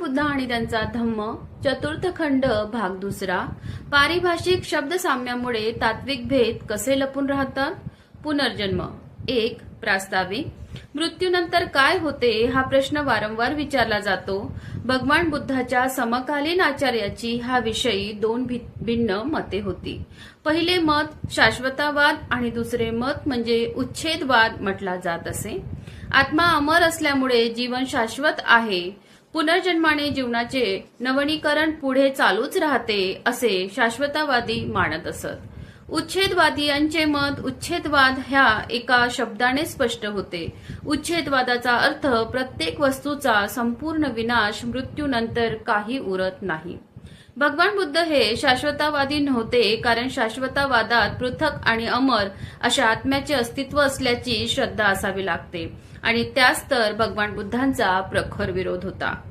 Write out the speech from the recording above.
बुद्ध आणि त्यांचा धम्म चतुर्थ खंड भाग दुसरा. पारिभाषिक शब्दसाम्यामुळे तात्विक भेद कसे लपून राहतात. पुनर्जन्म. 1. प्रास्ताविक. मृत्यूनंतर काय होते हा प्रश्न वारंवार विचारला जातो. भगवान बुद्धाच्या समकालीन आचार्याची हा विषयी दोन भिन्न मते होती. पहिले मत शाश्वतवाद आणि दुसरे मत म्हणजे उच्छेदवाद म्हटला जात असे. आत्मा अमर असल्यामुळे जीवन शाश्वत आहे. पुनर्जन्माने जीवनाचे नवनीकरण पुढे चालूच राहते असे शाश्वतवादी मानत असत. उच्छेदवादियांचे मत उच्छेदवाद ह्या एका शब्दाने स्पष्ट होते. उच्छेदवादाचा अर्थ प्रत्येक वस्तूचा संपूर्ण विनाश, मृत्यूनंतर काही उरत नाही. भगवान बुद्ध हे शाश्वतवादी नव्हते, कारण शाश्वतवादात पृथक आणि अमर अशा आत्म्याचे अस्तित्व असल्याची श्रद्धा असावी लागते आणि त्यास तर भगवान बुद्धांचा प्रखर विरोध होता.